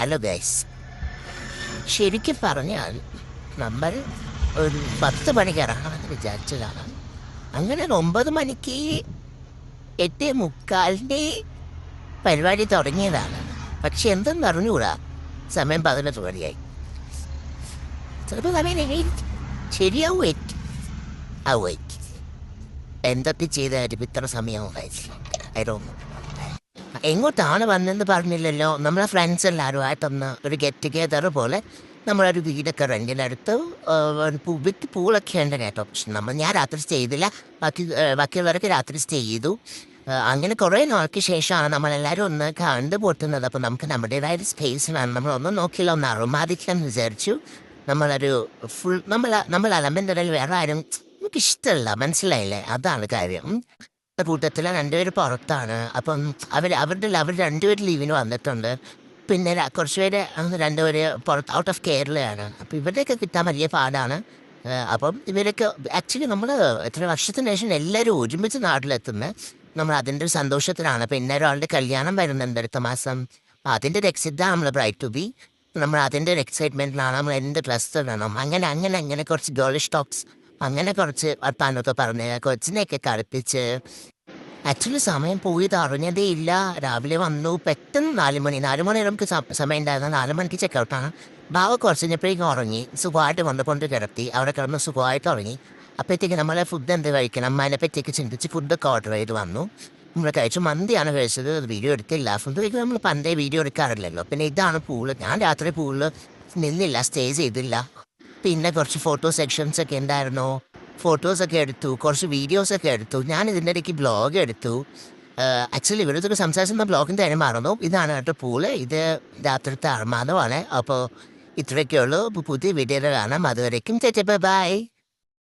Hello guys, ശരിക്കും പറഞ്ഞാൽ നമ്മൾ ഒരു 10 മണിക്ക് ഇറങ്ങണമെന്ന് വിചാരിച്ചതാണ്. അങ്ങനെ 9 മണിക്ക് 8:45 പരിപാടി തുടങ്ങിയതാണ്. പക്ഷെ എന്തെന്ന് അറിഞ്ഞൂടാ, സമയം 11 മണിയായി. ചിലപ്പോൾ സമയം ശരിയാവും. എന്തൊക്കെ ചെയ്താലും ഇത്ര സമയവും ആയിരുന്നു. എങ്ങോട്ടാണ് വന്നതെന്ന് പറഞ്ഞില്ലല്ലോ. നമ്മളെ ഫ്രണ്ട്സ് എല്ലാവരുമായിട്ടൊന്ന് ഒരു ഗെറ്റ് ടുഗെദർ പോലെ നമ്മളൊരു വീടൊക്കെ റെൻറ്റിനെടുത്ത് വിത്ത് പൂളൊക്കെ ഉണ്ട് കേട്ടോ. പക്ഷെ ഞാൻ രാത്രി സ്റ്റേ ചെയ്തില്ല, ബാക്കിയുള്ളവരൊക്കെ രാത്രി സ്റ്റേ ചെയ്തു. അങ്ങനെ കുറേ നാൾക്ക് ശേഷമാണ് നമ്മളെല്ലാവരും ഒന്ന് കണ്ടുപൊട്ടുന്നത്. അപ്പോൾ നമുക്ക് നമ്മുടേതായ സ്പേസ് വേണം. നമ്മളൊന്ന് നോക്കിയില്ല, ഒന്ന് അറുമാതിക്കാന്ന് വിചാരിച്ചു. നമ്മളൊരു നമ്മൾ അലമ്പിൻ്റെ ഇടയിൽ വേറെ ആരും നമുക്കിഷ്ടമല്ല, മനസ്സിലായില്ലേ? അതാണ് കാര്യം. കൂട്ടത്തിൽ 2 പേര് പുറത്താണ്. അപ്പം അവർ 2 പേര് ലീവിന് വന്നിട്ടുണ്ട്. പിന്നെ കുറച്ച് പേര് 2 പേര് പുറത്ത് ഔട്ട് ഓഫ് കേരളയാണ്. അപ്പോൾ ഇവരുടെയൊക്കെ കിട്ടാൻ വലിയ പാടാണ്. അപ്പം ഇവരൊക്കെ ആക്ച്വലി നമ്മൾ എത്ര വർഷത്തിന് ശേഷം എല്ലാവരും ഒരുമിച്ച് നാട്ടിലെത്തുന്നത്. നമ്മൾ അതിൻ്റെ ഒരു സന്തോഷത്തിലാണ്. പിന്നെ ഒരാളുടെ കല്യാണം വരുന്നുണ്ട് അടുത്ത മാസം. അതിൻ്റെ ഒരു എക്സൈറ്റാണ് നമ്മൾ ബ്രൈറ്റ് ടു ബി. നമ്മൾ അതിൻ്റെ ഒരു എക്സൈറ്റ്മെൻറ്റിലാണ്. നമ്മൾ എന്ത് ഡ്രസ്സ് ഇടണം, അങ്ങനെ കുറച്ച് ഗേളിഷ് ടോക്സ്, അങ്ങനെ കുറച്ച് വർത്താനമൊക്കെ പറഞ്ഞ് കൊച്ചിനെയൊക്കെ കളിപ്പിച്ച്. ആക്ച്വലി സമയം പോയത് അറിഞ്ഞതേ ഇല്ല. രാവിലെ വന്നു, പെട്ടെന്ന് 4 മണി നമുക്ക് സമയം ഉണ്ടായിരുന്ന 4 മണിക്ക് ചെക്കൗട്ടാണ്. ബാവ കുറച്ച് കഴിഞ്ഞപ്പോഴേക്കും ഉറങ്ങി. സുഖമായിട്ട് വന്നുകൊണ്ട് കിടത്തി, അവിടെ കിടന്ന് സുഖമായിട്ട് ഉറങ്ങി. അപ്പോഴത്തേക്ക് നമ്മളെ ഫുഡ് എന്ത് കഴിക്കണം അതിനെപ്പറ്റിയൊക്കെ ചിന്തിച്ച് ഫുഡൊക്കെ ഓർഡർ ചെയ്ത് വന്നു. നമ്മൾ കഴിച്ചു. മന്തിയാണ് കഴിച്ചത്. വീഡിയോ എടുത്തില്ല. ഫുഡ് കഴിക്കുമ്പോൾ നമ്മൾ പണ്ടേ വീഡിയോ എടുക്കാറില്ലല്ലോ. പിന്നെ ഇതാണ് പൂള്. ഞാൻ രാത്രി പൂളിൽ നിന്നില്ല, സ്റ്റേ ചെയ്തില്ല. പിന്നെ കുറച്ച് ഫോട്ടോ സെക്ഷൻസൊക്കെ ഉണ്ടായിരുന്നു. ഫോട്ടോസൊക്കെ എടുത്തു, കുറച്ച് വീഡിയോസൊക്കെ എടുത്തു. ഞാൻ ഇതിൻ്റെ ഇടയ്ക്ക് ബ്ലോഗ് എടുത്തു. ആക്ച്വലി ഇവിടുത്തെ സംസാരിക്കുന്ന ബ്ലോഗിൻ്റെ കാര്യം മറന്നു. ഇതാണ് കേട്ടോ പൂള്. ഇത് രാത്രിത്തെ അർമാദമാണ്. അപ്പോൾ ഇത്രയൊക്കെയുള്ളൂ. പുതിയ വീഡിയോയിൽ കാണാം. അതുവരേക്കും ബൈ.